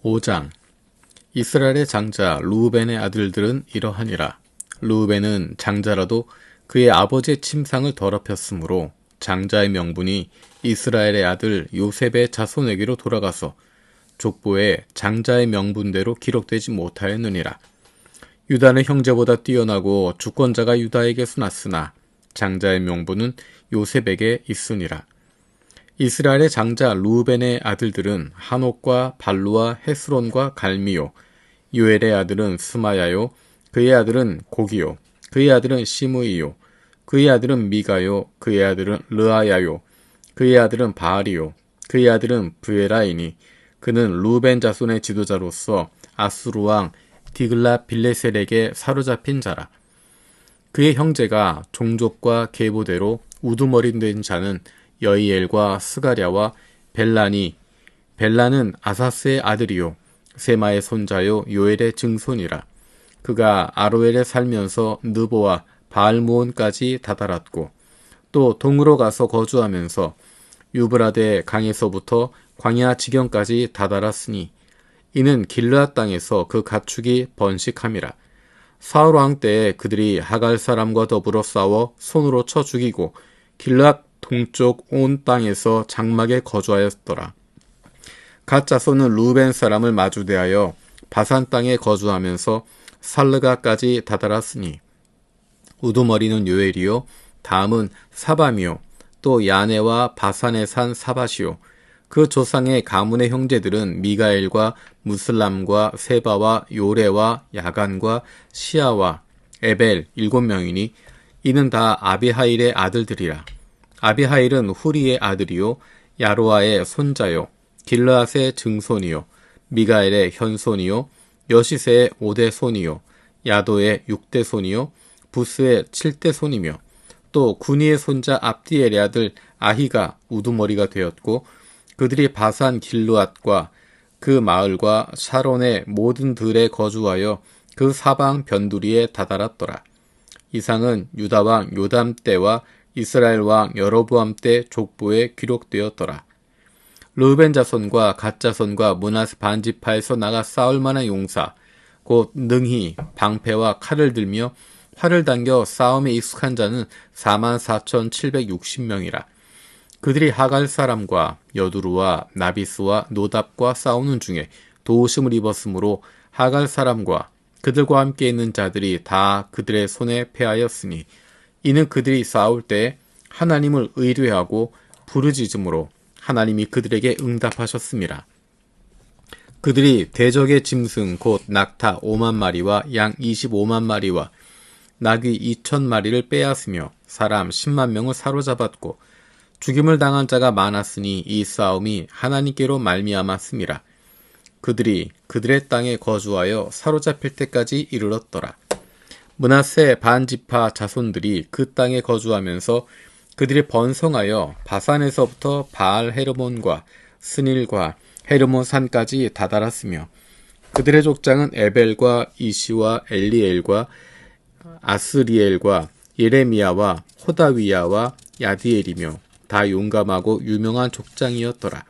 5장. 이스라엘의 장자 르우벤의 아들들은 이러하니라. 르우벤은 장자라도 그의 아버지의 침상을 더럽혔으므로 장자의 명분이 이스라엘의 아들 요셉의 자손에게로 돌아가서 족보에 장자의 명분대로 기록되지 못하였느니라. 유다는 형제보다 뛰어나고 주권자가 유다에게서 났으나 장자의 명분은 요셉에게 있으니라. 이스라엘의 장자 르우벤의 아들들은 한옥과 발루와 헤스론과 갈미요. 요엘의 아들은 스마야요. 그의 아들은 고기요. 그의 아들은 시므이요. 그의 아들은 미가요. 그의 아들은 르아야요. 그의 아들은 바알이요. 그의 아들은 브에라이니. 그는 르우벤 자손의 지도자로서 아수르 왕 디글라 빌레셀에게 사로잡힌 자라. 그의 형제가 종족과 계보대로 우두머리 된 자는 여이엘과 스가랴와 벨라니. 벨라는 아사스의 아들이요 세마의 손자요 요엘의 증손이라. 그가 아로엘에 살면서 느보와 바알무온까지 다다랐고 또 동으로 가서 거주하면서 유브라데 강에서부터 광야 지경까지 다다랐으니 이는 길르앗 땅에서 그 가축이 번식함이라. 사울 왕 때에 그들이 하갈 사람과 더불어 싸워 손으로 쳐 죽이고 길르앗 동쪽 온 땅에서 장막에 거주하였더라. 갓 자손은 르우벤 사람을 마주대하여 바산 땅에 거주하면서 살르가까지 다다랐으니 우두머리는 요엘이요 다음은 사밤이요 또 야네와 바산에 산 사밧이요. 그 조상의 가문의 형제들은 미가엘과 무슬람과 세바와 요레와 야간과 시아와 에벨 7명이니 이는 다 아비하일의 아들들이라. 아비하일은 후리의 아들이요 야로아의 손자요 길르앗의 증손이요 미가엘의 현손이요 여시세의 5대 손이요 야도의 6대 손이요 부스의 7대 손이며 또 구니의 손자 압디엘의 아들 아히가 우두머리가 되었고 그들이 바산 길르앗과 그 마을과 샤론의 모든 들에 거주하여 그 사방 변두리에 다다랐더라. 이상은 유다 왕 요담 때와 이스라엘 왕 여로보암 때 족보에 기록되었더라. 르우벤 자손과 갓 자손과 므낫세 반지파에서 나가 싸울 만한 용사 곧 능히 방패와 칼을 들며 활을 당겨 싸움에 익숙한 자는 44,760명이라. 그들이 하갈 사람과 여두루와 나비스와 노답과 싸우는 중에 도우심을 입었으므로 하갈 사람과 그들과 함께 있는 자들이 다 그들의 손에 패하였으니 이는 그들이 싸울 때 하나님을 의뢰하고 부르짖음으로 하나님이 그들에게 응답하셨습니다. 그들이 대적의 짐승 곧 낙타 5만 마리와 양 25만 마리와 나귀 2천 마리를 빼앗으며 사람 10만 명을 사로잡았고 죽임을 당한 자가 많았으니 이 싸움이 하나님께로 말미암았음이라. 그들이 그들의 땅에 거주하여 사로잡힐 때까지 이르렀더라. 므낫세 반지파 자손들이 그 땅에 거주하면서 그들이 번성하여 바산에서부터 바알 헤르몬과 스닐과 헤르몬 산까지 다다랐으며 그들의 족장은 에벨과 이시와 엘리엘과 아스리엘과 예레미야와 호다위야와 야디엘이며 다 용감하고 유명한 족장이었더라.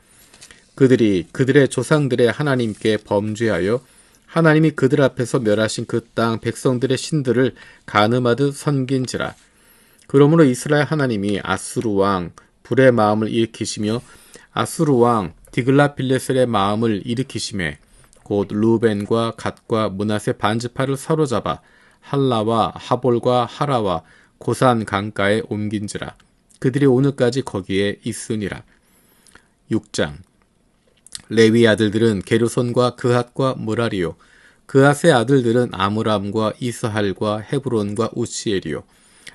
그들이 그들의 조상들의 하나님께 범죄하여 하나님이 그들 앞에서 멸하신 그 땅 백성들의 신들을 간음하듯 섬긴지라. 그러므로 이스라엘 하나님이 아수르 왕 불의 마음을 일으키시며 아수르 왕 디글라빌레셀의 마음을 일으키시매 곧 르우벤과 갓과 므낫세 반지파를 사로잡아 할라와 하볼과 하라와 고산 강가에 옮긴지라. 그들이 오늘까지 거기에 있으니라. 6장. 레위 아들들은 게르손과 그핫과 무라리요. 그핫의 아들들은 아므람과 이스할과 헤브론과 우시엘이요.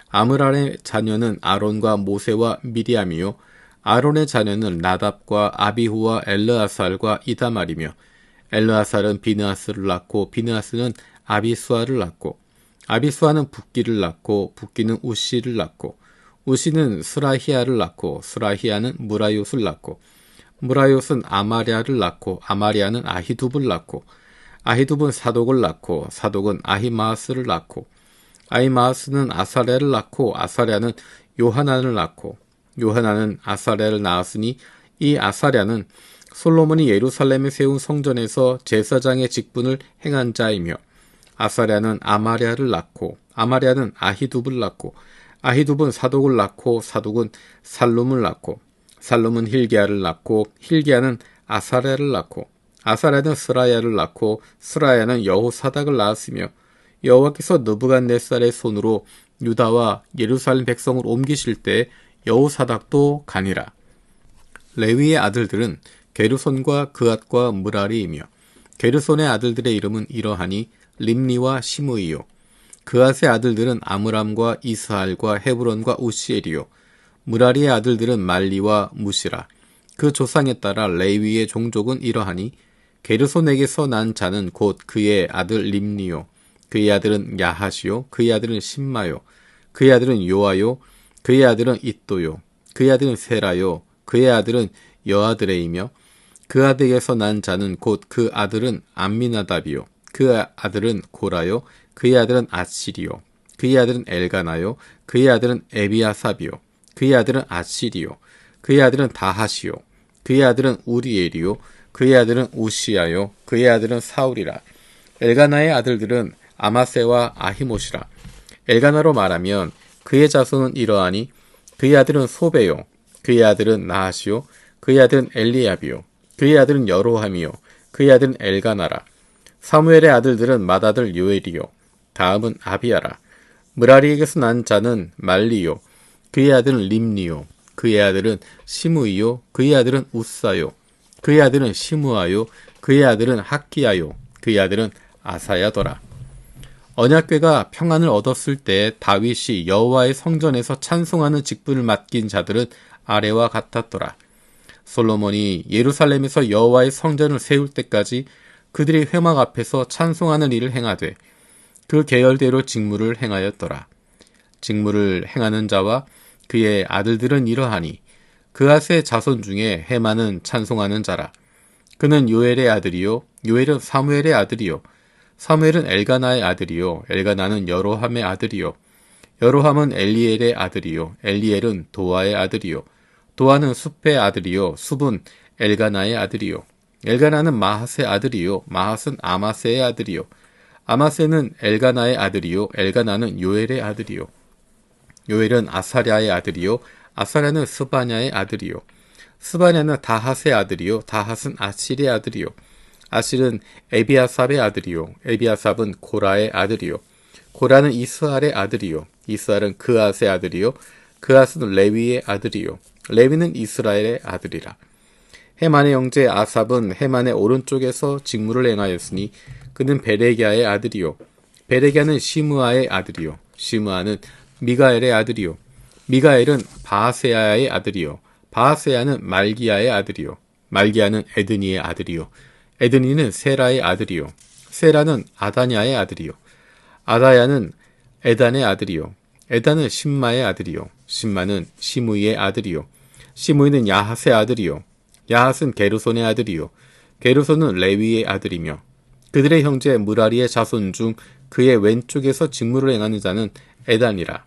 아므람의 자녀는 아론과 모세와 미리암이요. 아론의 자녀는 나답과 아비후와 엘르아살과 이다말이며 엘르아살은 비느하스를 낳고 비느하스는 아비수아를 낳고 아비수아는 붓기를 낳고 붓기는 우시를 낳고 우시는 스라히아를 낳고 스라히아는 무라요스를 낳고 무라요스는 아마랴를 낳고 아마랴는 아히둡을 낳고 아히둡은 사독을 낳고 사독은 아히마아스를 낳고 아히마아스는 아사랴를 낳고 아사랴는 요하난을 낳고 요하난은 아사랴를 낳았으니 이 아사랴는 솔로몬이 예루살렘에 세운 성전에서 제사장의 직분을 행한 자이며 아사랴는 아마랴를 낳고 아마랴는 아히둡을 낳고 아히둡은 사독을 낳고 사독은 살룸을 낳고 살룸은 힐기야를 낳고 힐기야는 아사랴를 낳고 아사랴는 스라야를 낳고 스라야는 여호사닥을 낳았으며 여호와께서 느부갓네살의 손으로 유다와 예루살렘 백성을 옮기실 때 여호사닥도 가니라. 레위의 아들들은 게르손과 그앗과 므라리이며 게르손의 아들들의 이름은 이러하니 림니와 시므이요 그앗의 아들들은 아므람과 이스할과 헤브론과 우시엘이요 므라리의 아들들은 말리와 무시라. 그 조상에 따라 레위의 종족은 이러하니 게르손에게서 난 자는 곧 그의 아들 림니요 그의 아들은 야하시요 그의 아들은 심마요 그의 아들은 요아요 그의 아들은 잇도요 그의 아들은 세라요 그의 아들은 여아드레이며 그 아들에게서 난 자는 곧 그 아들은 암미나답이요 그 아들은 고라요 그의 아들은 아시리요 그의 아들은 엘가나요 그의 아들은 에비아삽이요 그의 아들은 아시리요 그의 아들은 다하시요 그의 아들은 우리엘이요 그의 아들은 우시야요 그의 아들은 사울이라. 엘가나의 아들들은 아마세와 아히못이라. 엘가나로 말하면 그의 자손은 이러하니 그의 아들은 소베요 그의 아들은 나하시요 그의 아들은 엘리압이요 그의 아들은 여로함이요 그의 아들은 엘가나라. 사무엘의 아들들은 맏아들 요엘이요 다음은 아비야라. 므라리에게서 난 자는 말리요 그의 아들은 림니요 그의 아들은 시므이요 그의 아들은 우사요 그의 아들은 시므아요 그의 아들은 학기야요 그의 아들은 아사야더라. 언약궤가 평안을 얻었을 때 다윗이 여호와의 성전에서 찬송하는 직분을 맡긴 자들은 아래와 같았더라. 솔로몬이 예루살렘에서 여호와의 성전을 세울 때까지 그들이 회막 앞에서 찬송하는 일을 행하되 그 계열대로 직무를 행하였더라. 직무를 행하는 자와 그의 아들들은 이러하니 그앗의 자손 중에 헤만은 찬송하는 자라. 그는 요엘의 아들이요 요엘은 사무엘의 아들이요 사무엘은 엘가나의 아들이요 엘가나는 여로함의 아들이요 여로함은 엘리엘의 아들이요 엘리엘은 도아의 아들이요 도아는 숲의 아들이요 숲은 엘가나의 아들이요 엘가나는 마핫의 아들이요 마핫은 아마세의 아들이요 아마세는 엘가나의 아들이요 엘가나는 요엘의 아들이요 요엘은 아사랴의 아들이요 아사랴는 스바냐의 아들이요 스바냐는 다핫의 아들이요 다핫은 아실의 아들이요 아실은 에비아삽의 아들이요 에비아삽은 고라의 아들이요 고라는 이스할의 아들이요 이스할은 그앗의 아들이요 그앗은 레위의 아들이요 레위는 이스라엘의 아들이라. 헤만의 형제 아삽은 헤만의 오른쪽에서 직무를 행하였으니 그는 베레기야의 아들이요 베레기야는 시므아의 아들이요 시므아는 미가엘의 아들이요 미가엘은 바하세야의 아들이요 바하세야는 말기야의 아들이요 말기야는 에드니의 아들이요 에드니는 세라의 아들이요 세라는 아다냐의 아들이요 아다야는 에단의 아들이요 에단은 심마의 아들이요 심마는 시므이의 아들이요 시므이는 야핫의 아들이요 야핫은 게르손의 아들이요 게르손은 레위의 아들이며 그들의 형제 므라리의 자손 중 그의 왼쪽에서 직무를 행하는 자는 에단이라.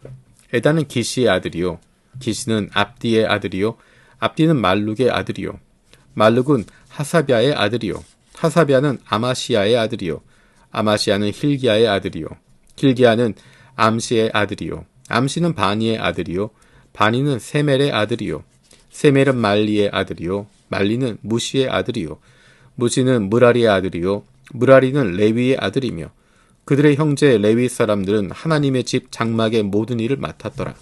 에단은 기시의 아들이요 기시는 압디의 아들이요 압디는 말룩의 아들이요 말룩은 하사비아의 아들이요 하사비아는 아마시아의 아들이요 아마시아는 힐기야의 아들이요 힐기야는 암시의 아들이요 암시는 바니의 아들이요 바니는 세멜의 아들이요 세멜은 말리의 아들이요 말리는 무시의 아들이요 무시는 므라리의 아들이요 므라리는 레위의 아들이며 그들의 형제 레위 사람들은 하나님의 집 장막의 모든 일을 맡았더라.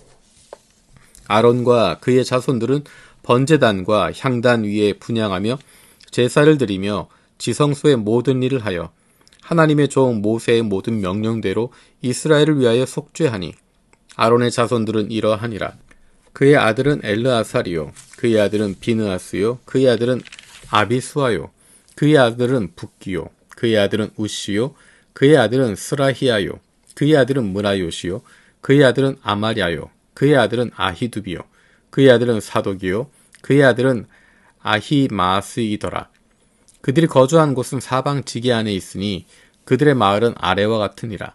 아론과 그의 자손들은 번제단과 향단 위에 분향하며 제사를 드리며 지성소의 모든 일을 하여 하나님의 종 모세의 모든 명령대로 이스라엘을 위하여 속죄하니 아론의 자손들은 이러하니라. 그의 아들은 엘르아살이요 그의 아들은 비느하스요 그의 아들은 아비수아요 그의 아들은 붓기요 그의 아들은 우시요 그의 아들은 스라히야요 그의 아들은 므라요시요 그의 아들은 아마랴요 그의 아들은 아히두비요 그의 아들은 사독이요 그의 아들은 아히마스이더라. 그들이 거주한 곳은 사방 지게 안에 있으니 그들의 마을은 아래와 같으니라.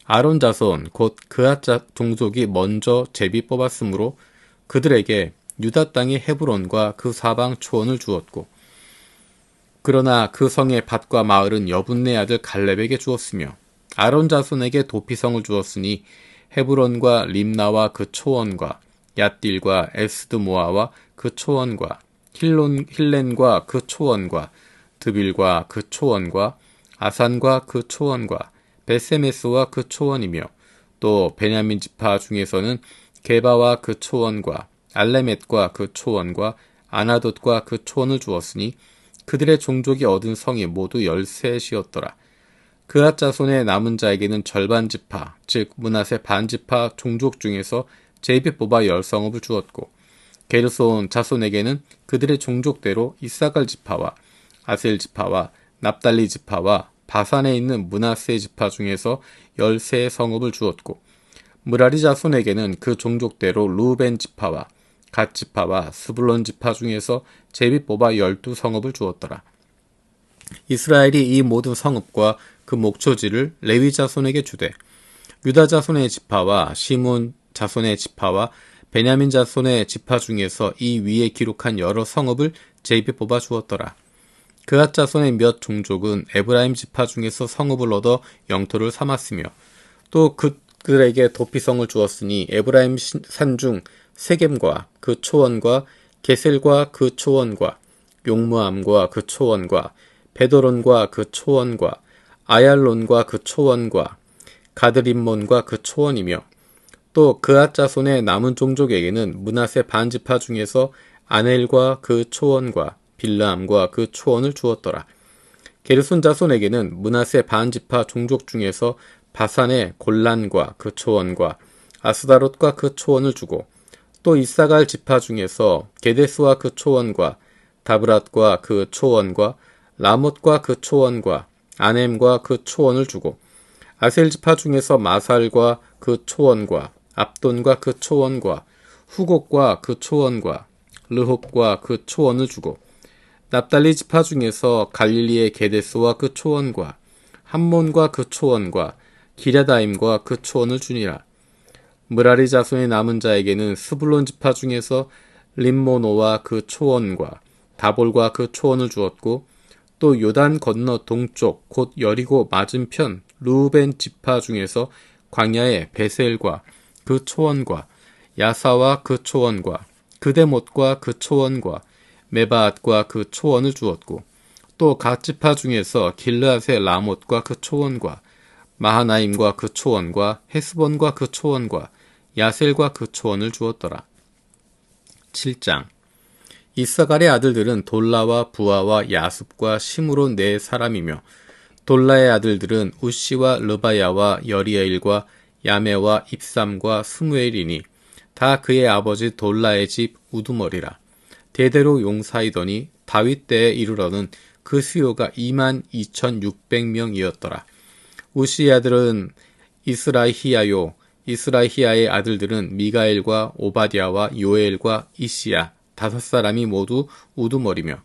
아론 자손 곧 그앗 종족이 먼저 제비 뽑았으므로 그들에게 유다 땅의 헤브론과 그 사방 초원을 주었고 그러나 그 성의 밭과 마을은 여분네 아들 갈렙에게 주었으며 아론 자손에게 도피성을 주었으니 헤브론과 림나와 그 초원과 얏딜과 에스드모아와 그 초원과 힐렌과 그 초원과 드빌과 그 초원과 아산과 그 초원과 베세메스와 그 초원이며 또 베냐민 지파 중에서는 게바와 그 초원과 알레멧과 그 초원과 아나돗과 그 초원을 주었으니 그들의 종족이 얻은 성이 모두 13이었더라. 그앗 자손의 남은 자에게는 절반 지파, 즉 므낫세 반 지파 종족 중에서 제비 뽑아 10성읍을 주었고 게르손 자손에게는 그들의 종족대로 이사갈 지파와 아셀 지파와 납달리 지파와 바산에 있는 므낫세 지파 중에서 13성읍을 주었고 므라리 자손에게는 그 종족대로 루벤 지파와 갓 지파와 스불론 지파 중에서 제비 뽑아 12성읍을 주었더라. 이스라엘이 이 모든 성읍과 그 목초지를 레위 자손에게 주되 유다 자손의 지파와 시몬 자손의 지파와 베냐민 자손의 지파 중에서 이 위에 기록한 여러 성읍을 제비 뽑아 주었더라. 그앗 자손의 몇 종족은 에브라임 지파 중에서 성읍을 얻어 영토를 삼았으며 또 그들에게 도피성을 주었으니 에브라임 산중 세겜과 그 초원과 게셀과 그 초원과 용무암과 그 초원과 베도론과 그 초원과 아얄론과 그 초원과 가드림몬과 그 초원이며 또 그앗 자손의 남은 종족에게는 므낫세 반지파 중에서 아넬과 그 초원과 빌라암과 그 초원을 주었더라. 게르손 자손에게는 므낫세 반지파 종족 중에서 바산의 골란과 그 초원과 아스다롯과 그 초원을 주고 또 이사갈 지파 중에서 게데스와 그 초원과 다브랏과 그 초원과 라못과 그 초원과 아넴과 그 초원을 주고 아셀 지파 중에서 마살과 그 초원과 압돈과 그 초원과 후곡과 그 초원과 르홉과 그 초원을 주고 납달리 지파 중에서 갈릴리의 게데스와 그 초원과 함몬과 그 초원과 기랴다임과 그 초원을 주니라. 므라리 자손의 남은 자에게는 스불론 지파 중에서 림모노와 그 초원과 다볼과 그 초원을 주었고 또 요단 건너 동쪽 곧 여리고 맞은편 루벤 지파 중에서 광야의 베셀과 그 초원과 야사와 그 초원과 그데못과 그 초원과 메바앗과 그 초원을 주었고 또 갓 지파 중에서 길르앗의 라못과 그 초원과 마하나임과 그 초원과 헤스본과 그 초원과 야셀과 그 초원을 주었더라. 7장 이사갈의 아들들은 돌라와 부하와 야습과 시므론 네 사람이며 돌라의 아들들은 우시와 르바야와 여리엘과 야메와 입삼과 스무엘이니 다 그의 아버지 돌라의 집 우두머리라. 대대로 용사이더니 다윗 때에 이르러는 그 수요가 22,600명이었더라. 우시의 아들은 이스라히야요. 이스라히야의 아들들은 미가엘과 오바댜와 요엘과 이시야 5사람이 모두 우두머리며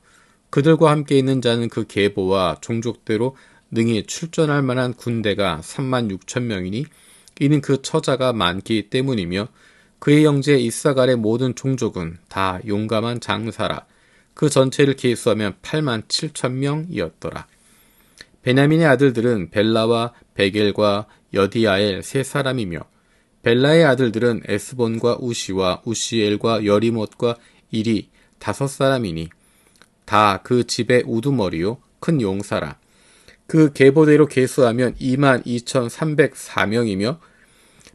그들과 함께 있는 자는 그 계보와 종족대로 능히 출전할 만한 군대가 36,000명이니 이는 그 처자가 많기 때문이며 그의 형제 이사갈의 모든 종족은 다 용감한 장사라. 그 전체를 계수하면 87,000명이었더라. 베냐민의 아들들은 벨라와 베겔과 여디아엘 3사람이며 벨라의 아들들은 에스본과 우시와 우시엘과 여리못과 일이 5사람이니 다 그 집의 우두머리요 큰 용사라. 그 계보대로 계수하면 22,304명이며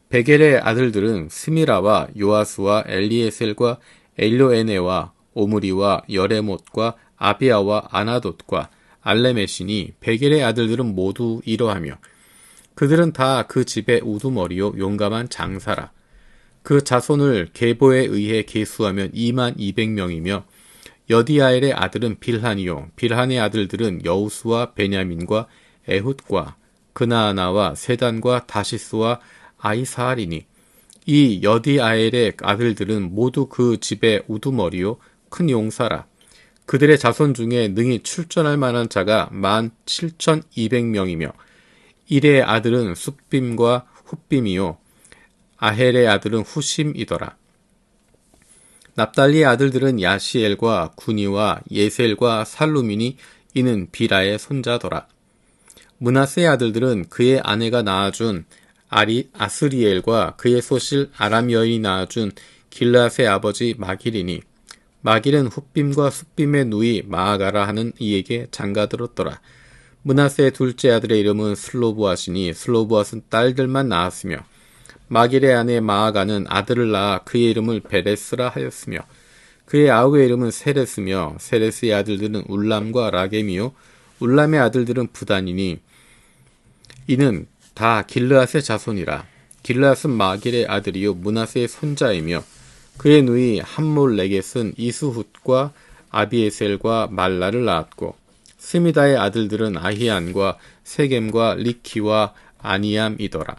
베겔의 아들들은 스미라와 요아스와 엘리에셀과 엘료에네와 오므리와 여레못과 아비아와 아나돗과 알레메시니 베겔의 아들들은 모두 이러하며 그들은 다 그 집의 우두머리요 용감한 장사라. 그 자손을 계보에 의해 계수하면 22,000명이며 여디아엘의 아들은 빌한이요 빌한의 아들들은 여우스와 베냐민과 에훗과 그나아나와 세단과 다시스와 아이사알이니 이 여디아엘의 아들들은 모두 그 집의 우두머리요 큰 용사라. 그들의 자손 중에 능히 출전할 만한 자가 17,200명이며 일의 아들은 숫빔과 훗빔이요 아헬의 아들은 후심이더라. 납달리의 아들들은 야시엘과 구니와 예셀과 살루민이 이는 비라의 손자더라. 므낫세의 아들들은 그의 아내가 낳아준 아스리엘과 그의 소실 아람 여인이 낳아준 길앗의 아버지 마길이니 마길은 훗빔과 숫빔의 누이 마아가라 하는 이에게 장가들었더라. 므낫세의 둘째 아들의 이름은 슬로브앗이니 슬로브앗은 딸들만 낳았으며 마길의 아내 마아가는 아들을 낳아 그의 이름을 베레스라 하였으며 그의 아우의 이름은 세레스며 세레스의 아들들은 울람과 라겜이요 울람의 아들들은 부단이니 이는 다 길르앗의 자손이라. 길르앗은 마길의 아들이요 므낫세의 손자이며 그의 누이 함몰레겟은 이스훗과 아비에셀과 말라를 낳았고 스미다의 아들들은 아히안과 세겜과 리키와 아니암이더라.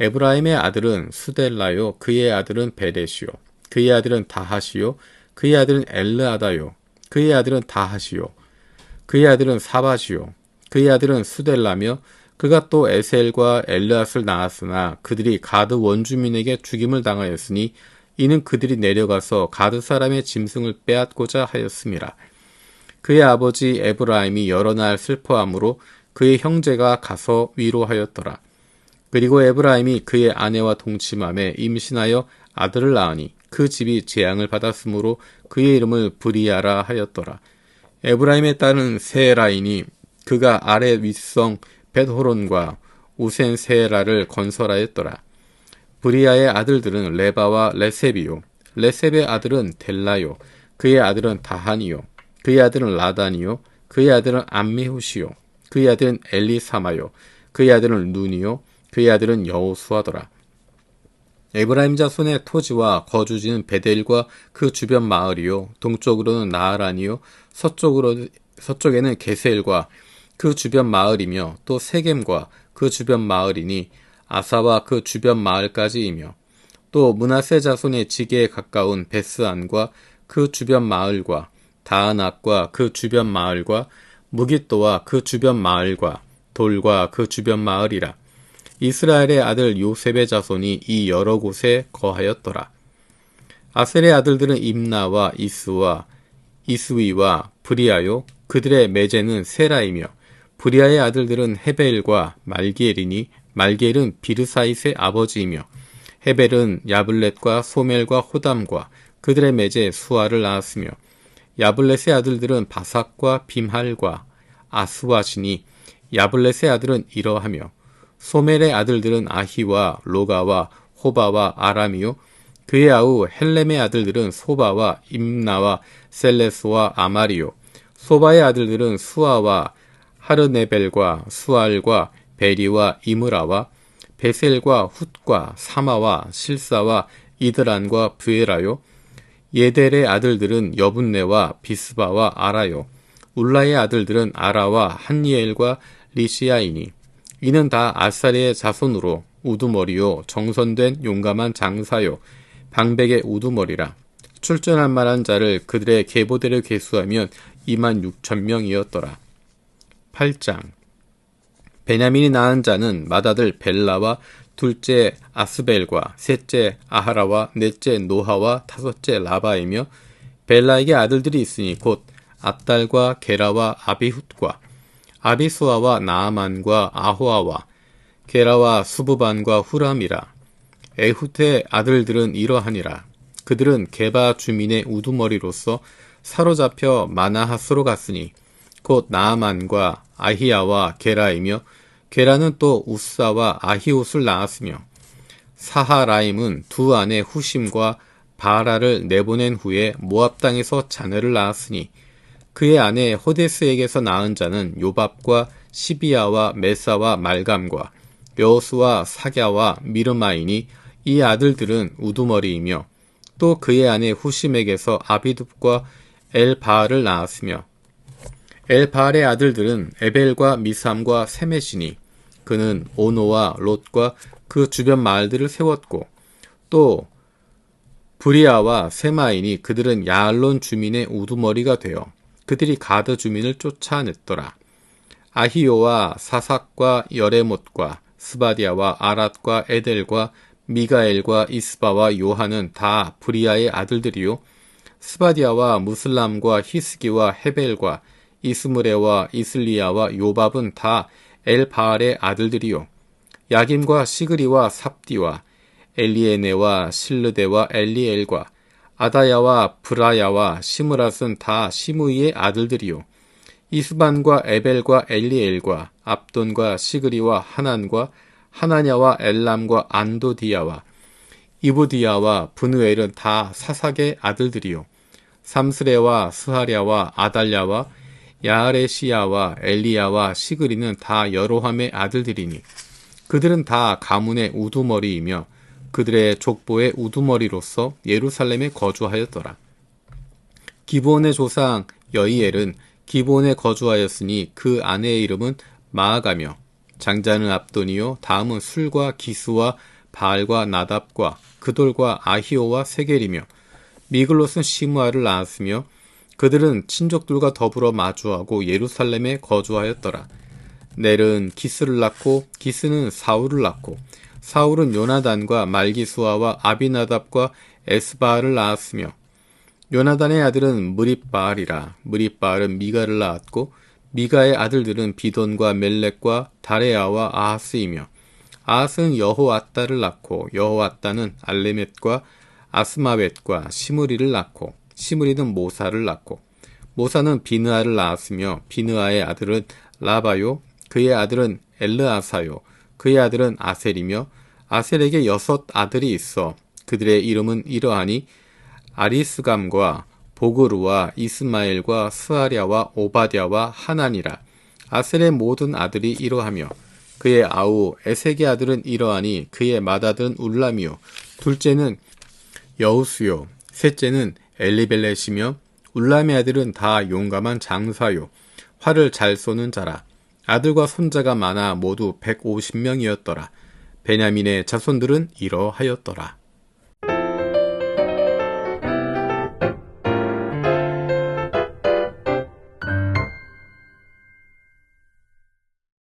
에브라임의 아들은 수델라요 그의 아들은 베레시요 그의 아들은 다하시요 그의 아들은 엘르아다요 그의 아들은 다하시요 그의 아들은 사바시요 그의 아들은 수델라며 그가 또 에셀과 엘르앗을 낳았으나 그들이 가드 원주민에게 죽임을 당하였으니 이는 그들이 내려가서 가드 사람의 짐승을 빼앗고자 하였음이라. 그의 아버지 에브라임이 여러 날 슬퍼함으로 그의 형제가 가서 위로하였더라. 그리고 에브라임이 그의 아내와 동침함에 임신하여 아들을 낳으니 그 집이 재앙을 받았으므로 그의 이름을 브리아라 하였더라. 에브라임의 딸은 세라이니 그가 아래 윗성 벳호론과 우센 세라를 건설하였더라. 브리아의 아들들은 레바와 레셉이요 레셉의 아들은 델라요 그의 아들은 다한이요 그의 아들은 라단이요 그의 아들은 암미후시요 그의 아들은 엘리사마요 그의 아들은 눈이요 그의 아들은 여호수아더라. 에브라임 자손의 토지와 거주지는 베델과 그 주변 마을이요 동쪽으로는 나아란이요 서쪽에는 게셀과 그 주변 마을이며 또 세겜과 그 주변 마을이니 아사와 그 주변 마을까지이며 또 므낫세 자손의 지게에 가까운 베스안과 그 주변 마을과 다아낙과 그 주변 마을과 무깃도와 그 주변 마을과 돌과 그 주변 마을이라. 이스라엘의 아들 요셉의 자손이 이 여러 곳에 거하였더라. 아셀의 아들들은 임나와 이스와 이스위와 브리아요 그들의 매제는 세라이며 브리아의 아들들은 헤벨과 말기엘이니 말기엘은 비르사잇의 아버지이며 헤벨은 야블렛과 소멜과 호담과 그들의 매제 수아를 낳았으며 야블렛의 아들들은 바삭과 빔할과 아스와시니 야블렛의 아들은 이러하며 소멜의 아들들은 아히와 로가와 호바와 아람이요 그의 아우 헬렘의 아들들은 소바와 임나와 셀레스와 아마리요 소바의 아들들은 수아와 하르네벨과 수알과 베리와 이므라와 베셀과 훗과 사마와 실사와 이드란과 부에라요 예델의 아들들은 여분네와 비스바와 아라요 울라의 아들들은 아라와 한니엘과 리시아이니 이는 다 아사리의 자손으로 우두머리요 정선된 용감한 장사요 방백의 우두머리라. 출전할 만한 자를 그들의 계보대로 계수하면 26,000명이었더라. 8장 베냐민이 낳은 자는 맏아들 벨라와 둘째 아스벨과 셋째 아하라와 넷째 노하와 다섯째 라바이며 벨라에게 아들들이 있으니 곧 압달과 게라와 아비훗과 아비수아와 나아만과 아호아와 게라와 수부반과 후람이라. 에훗의 아들들은 이러하니라. 그들은 게바 주민의 우두머리로서 사로잡혀 마나하스로 갔으니 곧 나아만과 아히야와 게라이며 게라는 또 우사와 아히옷을 낳았으며 사하라임은 두 아내 후심과 바라를 내보낸 후에 모압 땅에서 자녀를 낳았으니 그의 아내 호데스에게서 낳은 자는 요밥과 시비야와 메사와 말감과 여호수와 사갸와 미르마이니 이 아들들은 우두머리이며 또 그의 아내 후심에게서 아비둡과 엘바알을 낳았으며 엘바알의 아들들은 에벨과 미삼과 세메시니 그는 오노와 롯과 그 주변 마을들을 세웠고 또 브리아와 세마이니 그들은 야알론 주민의 우두머리가 되어 그들이 가드 주민을 쫓아냈더라. 아히요와 사삭과 여레못과 스바디아와 아랏과 에델과 미가엘과 이스바와 요한은 다 브리아의 아들들이요 스바디아와 무슬람과 히스기와 헤벨과 이스므레와 이슬리야와 요밥은 다 엘바알의 아들들이요. 야김과 시그리와 삽디와 엘리에네와 실르데와 엘리엘과 아다야와 브라야와 시므랏은 다 시므이의 아들들이요. 이스반과 에벨과 엘리엘과 압돈과 시그리와 하난과 하나냐와 엘람과 안도디야와 이브디야와 브누엘은 다 사삭의 아들들이요. 삼스레와 스하랴와 아달랴와 야하레시야와 엘리야와 시그리는 다 여로함의 아들들이니 그들은 다 가문의 우두머리이며 그들의 족보의 우두머리로서 예루살렘에 거주하였더라. 기브온의 조상 여이엘은 기브온에 거주하였으니 그 아내의 이름은 마아가며 장자는 압돈이요 다음은 술과 기스와 바알과 나답과 그돌과 아히오와 세겔이며 미글롯은 시므아를 낳았으며 그들은 친족들과 더불어 마주하고 예루살렘에 거주하였더라. 넬은 기스를 낳고 기스는 사울을 낳고 사울은 요나단과 말기수아와 아비나답과 에스바알을 낳았으며 요나단의 아들은 무립바알이라. 무립바알은 미가를 낳았고 미가의 아들들은 비돈과 멜렉과 다레아와 아하스이며 아하스는 여호아따를 낳고 여호아따는 알레멧과 아스마웻과 시므리를 낳고 시므리는 모사를 낳고 모사는 비느아를 낳았으며 비느아의 아들은 라바요 그의 아들은 엘르아사요 그의 아들은 아셀이며 아셀에게 6 아들이 있어 그들의 이름은 이러하니 아리스감과 보그루와 이스마엘과 스하랴와 오바댜와 하난이라. 아셀의 모든 아들이 이러하며 그의 아우 에색의 아들은 이러하니 그의 맏아들은 울람이요 둘째는 여우수요 셋째는 엘리벨렛이며 울람의 아들은 다 용감한 장사요 활을 잘 쏘는 자라. 아들과 손자가 많아 모두 150명이었더라. 베냐민의 자손들은 이러하였더라.